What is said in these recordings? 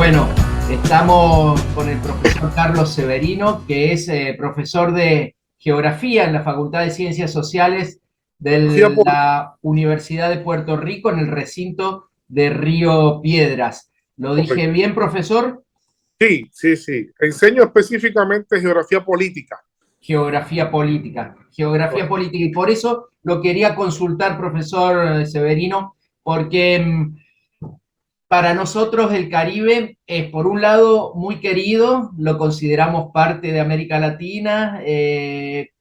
Bueno, estamos con el profesor Carlos Severino, que es profesor de Geografía en la Facultad de Ciencias Sociales de la Universidad de Puerto Rico, en el recinto de Río Piedras. ¿Lo dije Correcto. bien, profesor? Sí, sí, sí. Enseño específicamente geografía política. Geografía política. Geografía Correcto. política. Y por eso lo quería consultar, profesor Severino, porque para nosotros el Caribe es, por un lado, muy querido, lo consideramos parte de América Latina,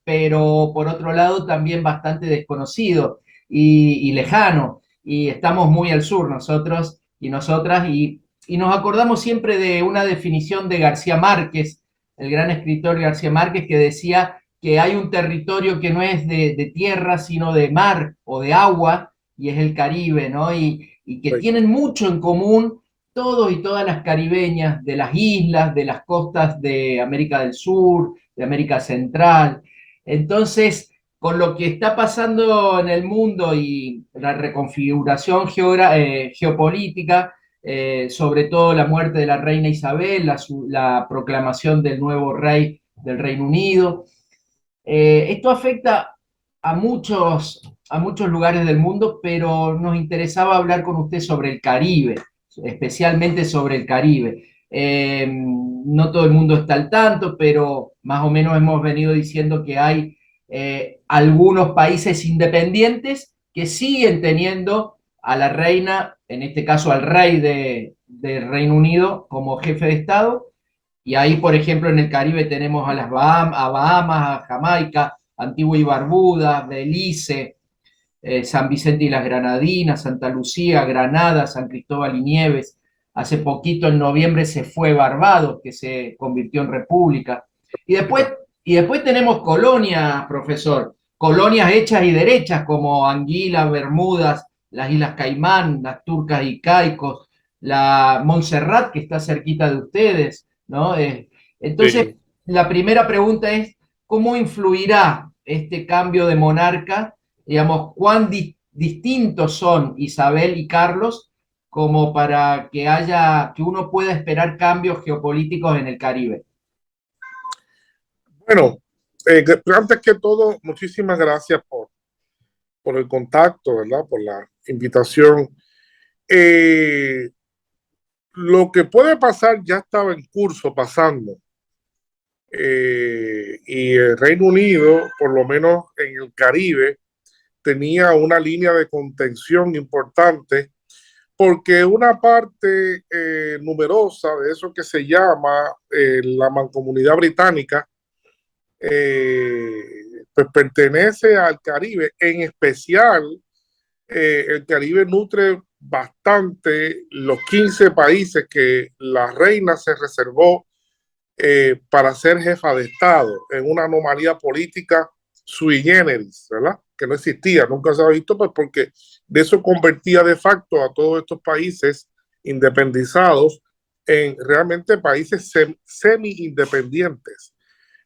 pero por otro lado también bastante desconocido y lejano. Y estamos muy al sur nosotros y nosotras, y nos acordamos siempre de una definición de García Márquez, el gran escritor García Márquez, que decía que hay un territorio que no es de tierra, sino de mar o de agua, y es el Caribe, ¿no? Y que tienen mucho en común todos y todas las caribeñas de las islas, de las costas de América del Sur, de América Central. Entonces, con lo que está pasando en el mundo y la reconfiguración geopolítica, sobre todo la muerte de la reina Isabel, la proclamación del nuevo rey del Reino Unido, esto afecta a muchos lugares del mundo, pero nos interesaba hablar con usted sobre el Caribe, especialmente sobre el Caribe. No todo el mundo está al tanto, pero más o menos hemos venido diciendo que hay algunos países independientes que siguen teniendo a la reina, en este caso al rey del Reino Unido, como jefe de Estado, y ahí, por ejemplo, en el Caribe tenemos a Bahamas, a Jamaica, Antigua y Barbuda, Belice, San Vicente y las Granadinas, Santa Lucía, Granada, San Cristóbal y Nieves. Hace poquito, en noviembre, se fue Barbados, que se convirtió en república. Y después, y después tenemos colonias, profesor, colonias hechas y derechas, como Anguila, Bermudas, las Islas Caimán, las Turcas y Caicos, la Montserrat, que está cerquita de ustedes, ¿no? Entonces, Sí. la primera pregunta es, ¿cómo influirá este cambio de monarca? Digamos, cuán distintos son Isabel y Carlos como para que uno pueda esperar cambios geopolíticos en el Caribe. Bueno, antes que todo, muchísimas gracias por el contacto, ¿verdad? Por la invitación. Eh, lo que puede pasar ya estaba en curso pasando. Y el Reino Unido, por lo menos en el Caribe, tenía una línea de contención importante porque una parte numerosa de eso que se llama la Mancomunidad Británica, pues pertenece al Caribe. En especial, el Caribe nutre bastante los 15 países que la reina se reservó para ser jefa de Estado, en una anomalía política sui generis, ¿verdad? Que no existía, nunca se ha visto, pues porque de eso convertía de facto a todos estos países independizados en realmente países semi-independientes.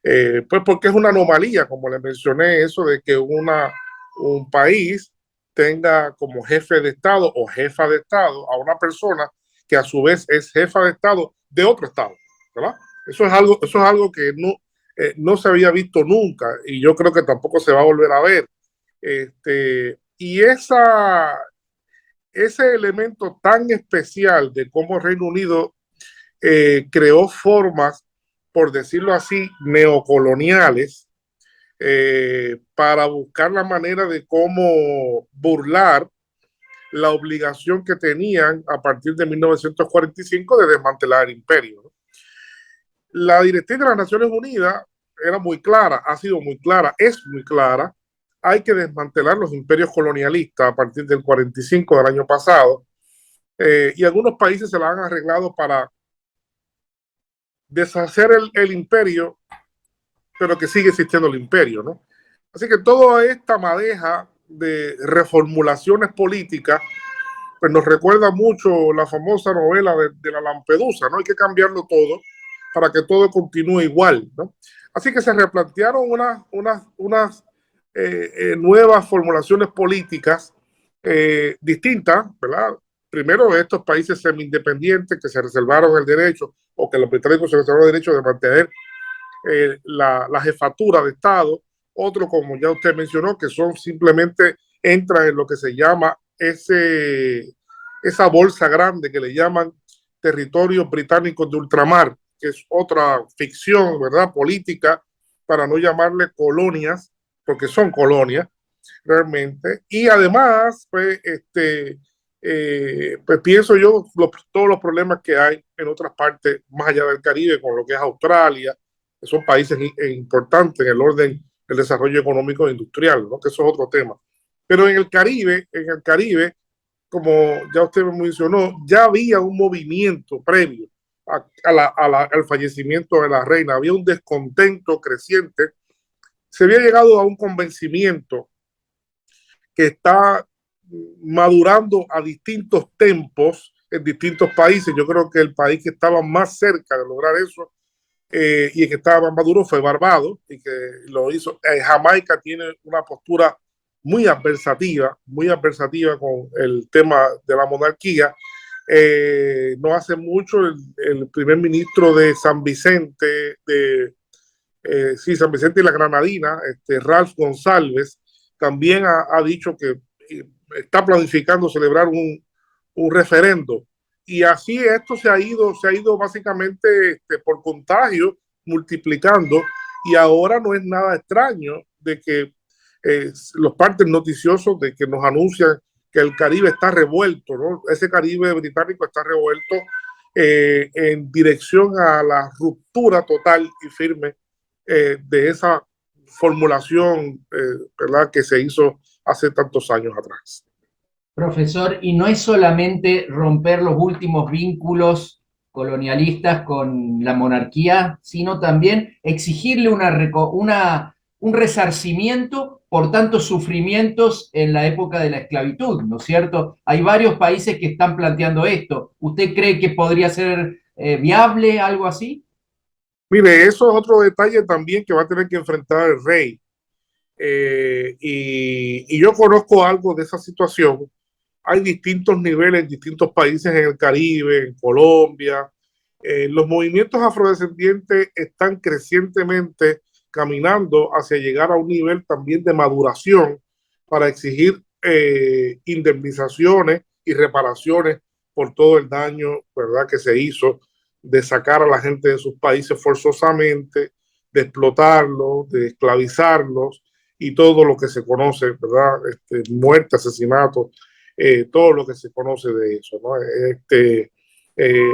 Pues porque es una anomalía, como le mencioné, eso de que un país tenga como jefe de Estado o jefa de Estado a una persona que a su vez es jefa de Estado de otro Estado, ¿verdad? Eso es algo que no se había visto nunca y yo creo que tampoco se va a volver a ver. Y ese elemento tan especial de cómo Reino Unido creó formas, por decirlo así, neocoloniales, para buscar la manera de cómo burlar la obligación que tenían a partir de 1945 de desmantelar el imperio, ¿no? La directriz de las Naciones Unidas era muy clara, ha sido muy clara, es muy clara. Hay que desmantelar los imperios colonialistas a partir del 45 del año pasado, y algunos países se la han arreglado para deshacer el imperio, pero que sigue existiendo el imperio, ¿no? Así que toda esta madeja de reformulaciones políticas pues nos recuerda mucho la famosa novela de la Lampedusa, ¿no? Hay que cambiarlo todo para que todo continúe igual, ¿no? Así que se replantearon unas nuevas formulaciones políticas distintas, ¿verdad? primero estos países semi-independientes que se reservaron el derecho, o que los británicos se reservaron el derecho de mantener la jefatura de Estado. Otro, como ya usted mencionó, que son simplemente entran en lo que se llama esa bolsa grande que le llaman territorios británicos de ultramar, que es otra ficción, ¿verdad? Política, para no llamarle colonias, porque son colonias realmente. Y además, pues, pues pienso yo todos los problemas que hay en otras partes más allá del Caribe, con lo que es Australia, que son países importantes en el orden del desarrollo económico e industrial, ¿no? Que eso es otro tema. Pero en el Caribe, como ya usted mencionó, ya había un movimiento previo al fallecimiento de la reina, había un descontento creciente, se había llegado a un convencimiento que está madurando a distintos tempos en distintos países. Yo creo que el país que estaba más cerca de lograr eso y el que estaba más maduro fue Barbados, y que lo hizo. Jamaica tiene una postura muy adversativa con el tema de la monarquía. No hace mucho el primer ministro de San Vicente, sí, San Vicente y la Granadina, Ralph González, también ha dicho que está planificando celebrar un referendo. Y así esto se ha ido básicamente por contagio, multiplicando, y ahora no es nada extraño de que los partes noticiosos de que nos anuncian que el Caribe está revuelto, ¿no? Ese Caribe británico está revuelto en dirección a la ruptura total y firme de esa formulación, ¿verdad?, que se hizo hace tantos años atrás. Profesor, y no es solamente romper los últimos vínculos colonialistas con la monarquía, sino también exigirle un resarcimiento por tantos sufrimientos en la época de la esclavitud, ¿no es cierto? Hay varios países que están planteando esto. ¿Usted cree que podría ser viable algo así? Mire, eso es otro detalle también que va a tener que enfrentar el rey. Y yo conozco algo de esa situación. Hay distintos niveles en distintos países en el Caribe, en Colombia. Los movimientos afrodescendientes están crecientemente caminando hacia llegar a un nivel también de maduración para exigir indemnizaciones y reparaciones por todo el daño, ¿verdad?, que se hizo de sacar a la gente de sus países forzosamente, de explotarlos, de esclavizarlos y todo lo que se conoce, ¿verdad? Muerte, asesinato, todo lo que se conoce de eso, ¿no?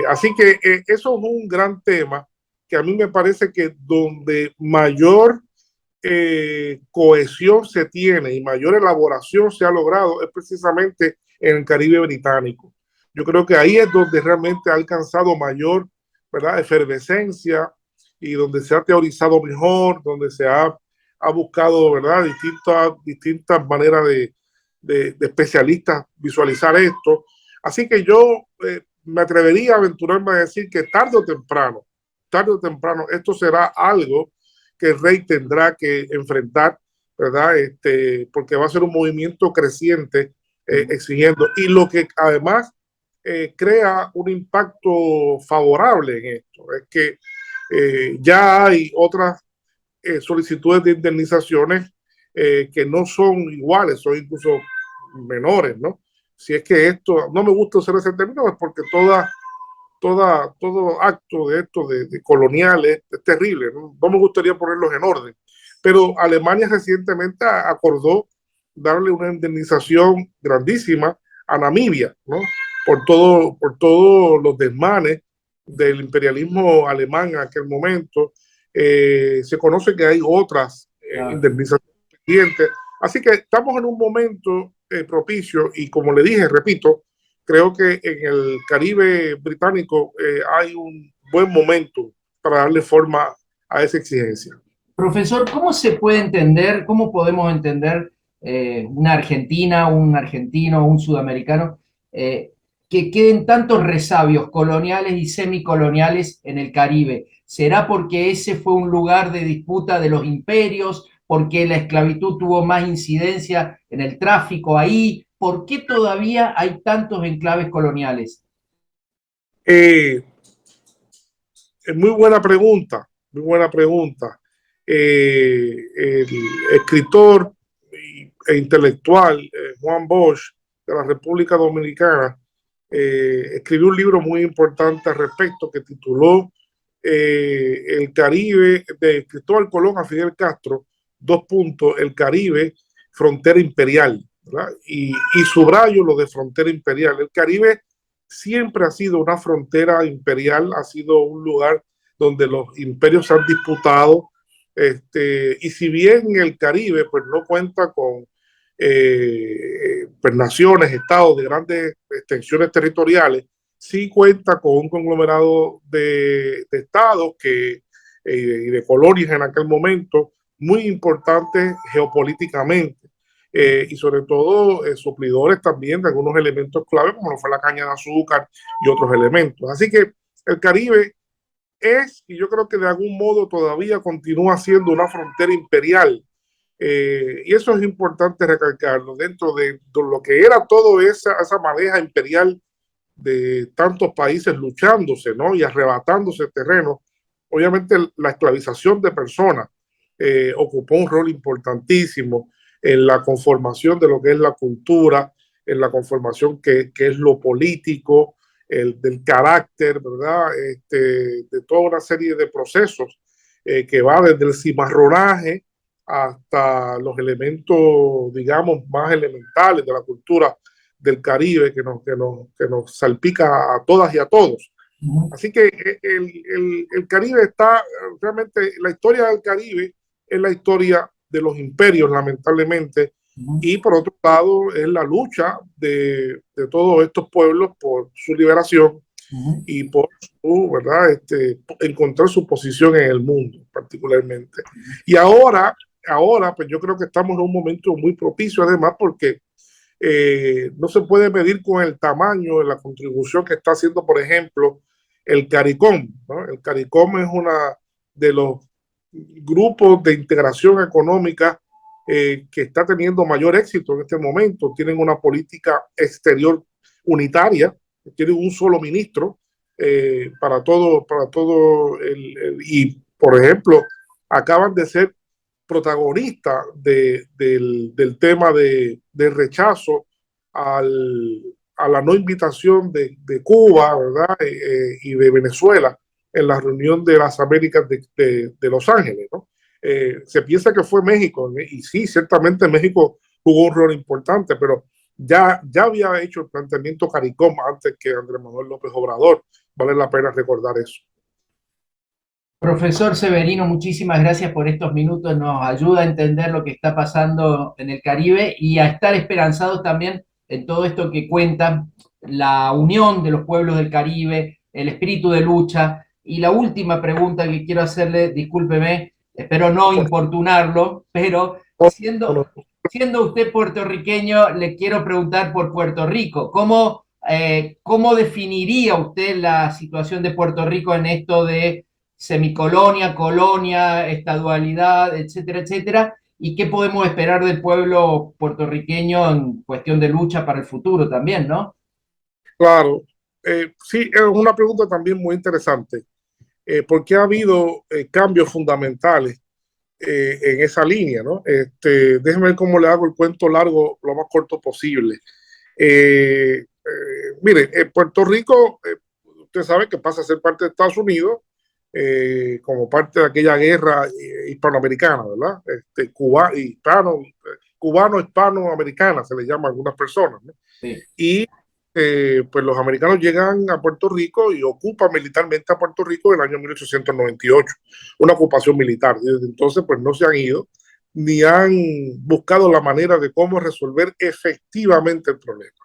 Así que eso es un gran tema que a mí me parece que donde mayor cohesión se tiene y mayor elaboración se ha logrado es precisamente en el Caribe británico. Yo creo que ahí es donde realmente ha alcanzado mayor, ¿verdad?, efervescencia, y donde se ha teorizado mejor, donde ha buscado, ¿verdad?, distintas maneras de especialistas visualizar esto. Así que yo me atrevería a aventurarme a decir que tarde o temprano, esto será algo que el rey tendrá que enfrentar, ¿verdad? Porque va a ser un movimiento creciente exigiendo. Y lo que además crea un impacto favorable en esto es que ya hay otras solicitudes de indemnizaciones que no son iguales, son incluso menores, ¿no? Si es que esto, no me gusta usar ese término, es porque todo acto de esto de colonial es terrible, ¿no? No me gustaría ponerlos en orden. Pero Alemania recientemente acordó darle una indemnización grandísima a Namibia, ¿no? Por todos los desmanes del imperialismo alemán en aquel momento. Se conoce que hay otras indemnizaciones pendientes. Así que estamos en un momento propicio, y como le dije, repito, creo que en el Caribe británico hay un buen momento para darle forma a esa exigencia. Profesor, ¿cómo se puede entender, cómo podemos entender una Argentina, un argentino, un sudamericano, que queden tantos resabios coloniales y semicoloniales en el Caribe? ¿Será porque ese fue un lugar de disputa de los imperios, porque la esclavitud tuvo más incidencia en el tráfico ahí? ¿por qué todavía hay tantos enclaves coloniales? Muy buena pregunta, muy buena pregunta. El escritor e intelectual Juan Bosch de la República Dominicana escribió un libro muy importante al respecto que tituló El Caribe, de Cristóbal Colón a Fidel Castro, dos puntos, el Caribe, frontera imperial, ¿verdad? Y subrayo lo de frontera imperial. El Caribe siempre ha sido una frontera imperial, ha sido un lugar donde los imperios se han disputado, y si bien el Caribe pues no cuenta con pues, naciones, estados de grandes extensiones territoriales, sí cuenta con un conglomerado de estados y de colonias en aquel momento muy importantes geopolíticamente. Y sobre todo suplidores también de algunos elementos clave, como lo fue la caña de azúcar y otros elementos. Así que el Caribe es, y yo creo que de algún modo todavía continúa siendo una frontera imperial. Y eso es importante recalcarlo, dentro de lo que era toda esa madeja imperial de tantos países luchándose, ¿no? Y arrebatándose terreno. Obviamente la esclavización de personas ocupó un rol importantísimo en la conformación de lo que es la cultura, en la conformación que es lo político, del carácter, ¿verdad? De toda una serie de procesos que va desde el cimarronaje hasta los elementos, digamos, más elementales de la cultura del Caribe que nos salpica a todas y a todos. Así que el Caribe está realmente, la historia del Caribe es la historia de los imperios, lamentablemente, y por otro lado es la lucha de todos estos pueblos por su liberación y por su, ¿verdad? Encontrar su posición en el mundo, particularmente. Y ahora, pues yo creo que estamos en un momento muy propicio, además, porque no se puede medir con el tamaño de la contribución que está haciendo, por ejemplo, el CARICOM, ¿no? El CARICOM es una de los grupos de integración económica que está teniendo mayor éxito en este momento. Tienen una política exterior unitaria, tienen un solo ministro para todo y, por ejemplo, acaban de ser protagonista del tema de rechazo a la no invitación de Cuba, ¿verdad? Y de Venezuela en la reunión de las Américas de Los Ángeles, ¿no? Se piensa que fue México, y sí, ciertamente México jugó un rol importante, pero ya había hecho el planteamiento CARICOM antes que Andrés Manuel López Obrador. Vale la pena recordar eso. Profesor Severino, muchísimas gracias por estos minutos. Nos ayuda a entender lo que está pasando en el Caribe y a estar esperanzados también en todo esto que cuenta la unión de los pueblos del Caribe, el espíritu de lucha. Y la última pregunta que quiero hacerle, discúlpeme, espero no importunarlo, pero siendo usted puertorriqueño, le quiero preguntar por Puerto Rico. ¿Cómo definiría usted la situación de Puerto Rico en esto de semicolonia, colonia, estadualidad, etcétera, etcétera? ¿Y qué podemos esperar del pueblo puertorriqueño en cuestión de lucha para el futuro también, no? Claro, sí, es una pregunta también muy interesante, porque ha habido cambios fundamentales en esa línea, ¿no? Déjeme ver cómo le hago el cuento largo lo más corto posible. Mire, Puerto Rico, usted sabe que pasa a ser parte de Estados Unidos como parte de aquella guerra hispanoamericana, ¿verdad? Cubano-hispanoamericana, se le llama a algunas personas, ¿no? Sí. Y pues los americanos llegan a Puerto Rico y ocupan militarmente a Puerto Rico en el año 1898, una ocupación militar. Desde entonces pues no se han ido ni han buscado la manera de cómo resolver efectivamente el problema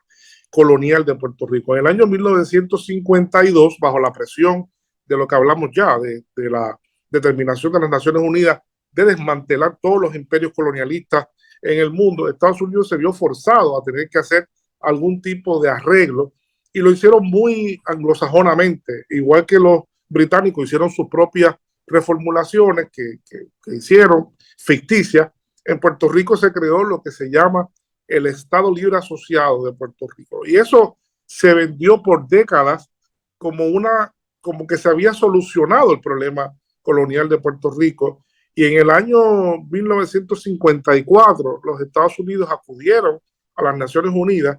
colonial de Puerto Rico. En el año 1952, bajo la presión de lo que hablamos ya, de la determinación de las Naciones Unidas de desmantelar todos los imperios colonialistas en el mundo, Estados Unidos se vio forzado a tener que hacer algún tipo de arreglo y lo hicieron muy anglosajonamente, igual que los británicos hicieron sus propias reformulaciones que hicieron ficticias. En Puerto Rico se creó lo que se llama el Estado Libre Asociado de Puerto Rico. Y eso se vendió por décadas como que se había solucionado el problema colonial de Puerto Rico. Y en el año 1954 los Estados Unidos acudieron a las Naciones Unidas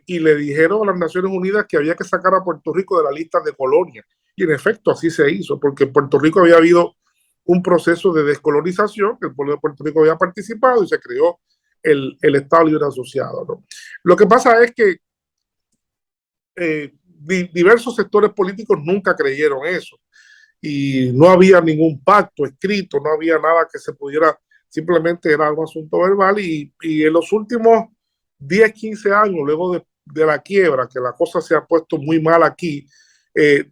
y le dijeron a las Naciones Unidas que había que sacar a Puerto Rico de la lista de colonias. Y en efecto así se hizo, porque en Puerto Rico había habido un proceso de descolonización, que el pueblo de Puerto Rico había participado y se creó el Estado Libre Asociado, ¿no? Lo que pasa es que diversos sectores políticos nunca creyeron eso y no había ningún pacto escrito, no había nada que se pudiera, simplemente era un asunto verbal y en los últimos 10, 15 años, luego de la quiebra, que la cosa se ha puesto muy mal aquí,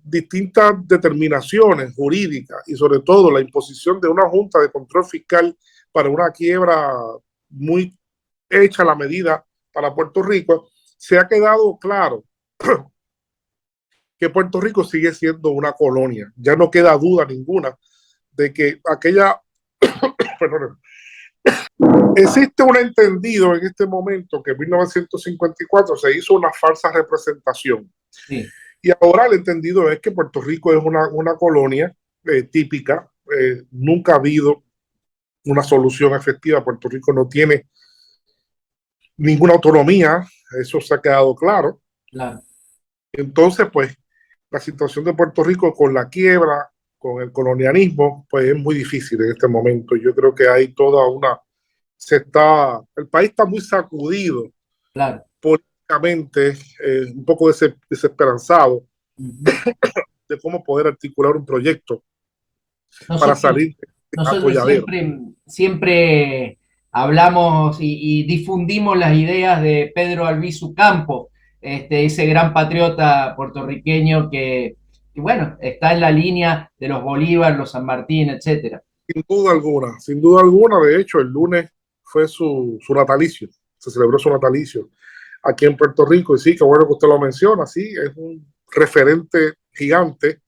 distintas determinaciones jurídicas y sobre todo la imposición de una junta de control fiscal para una quiebra muy hecha a la medida para Puerto Rico, se ha quedado claro que Puerto Rico sigue siendo una colonia. Ya no queda duda ninguna de que aquella... perdón, existe un entendido en este momento que en 1954 se hizo una falsa representación. Sí. Y ahora el entendido es que Puerto Rico es una colonia típica. Nunca ha habido una solución efectiva. Puerto Rico no tiene ninguna autonomía. Eso se ha quedado claro. Claro. Entonces, pues, la situación de Puerto Rico con la quiebra, con el colonialismo, pues es muy difícil en este momento. Yo creo que hay toda una... el país está muy sacudido, claro, políticamente, un poco desesperanzado de cómo poder articular un proyecto para salir nosotros siempre hablamos y difundimos las ideas de Pedro Albizu Campos, ese gran patriota puertorriqueño que, bueno, está en la línea de los Bolívar, los San Martín, etcétera. Sin duda alguna, sin duda alguna. De hecho, el lunes fue su natalicio, se celebró su natalicio aquí en Puerto Rico. Y sí, qué bueno que usted lo menciona, sí, es un referente gigante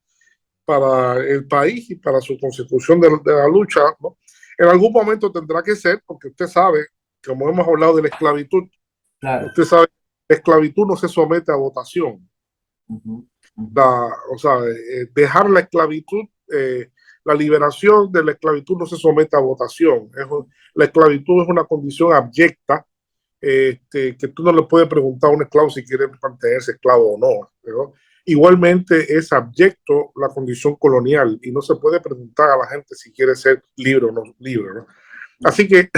para el país y para su consecución de la lucha, ¿no? En algún momento tendrá que ser, porque usted sabe, como hemos hablado de la esclavitud, claro, usted sabe, la esclavitud no se somete a votación. O sea, dejar la esclavitud, la liberación de la esclavitud no se somete a votación. La esclavitud es una condición abyecta, que tú no le puedes preguntar a un esclavo si quiere mantenerse esclavo o no, ¿no? Igualmente es abyecto la condición colonial y no se puede preguntar a la gente si quiere ser libre o no libre, ¿no? Así que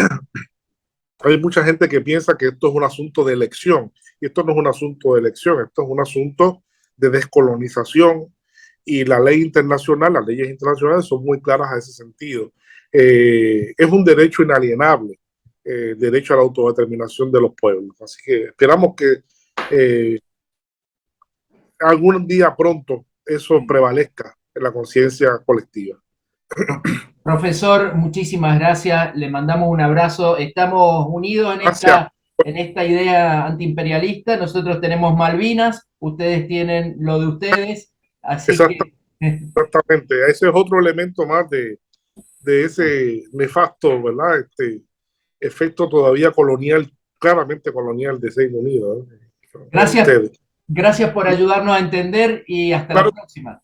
hay mucha gente que piensa que esto es un asunto de elección y esto no es un asunto de elección, esto es un asunto de descolonización y la ley internacional, las leyes internacionales son muy claras a ese sentido. Es un derecho inalienable, derecho a la autodeterminación de los pueblos. Así que esperamos que algún día pronto eso prevalezca en la conciencia colectiva. Profesor, muchísimas gracias, le mandamos un abrazo, estamos unidos en esta idea antiimperialista, nosotros tenemos Malvinas, ustedes tienen lo de ustedes, así exactamente, ese es otro elemento más de ese nefasto, ¿verdad? Efecto todavía colonial, claramente colonial de Reino Unido, ¿eh? Gracias por ayudarnos a entender y hasta la próxima.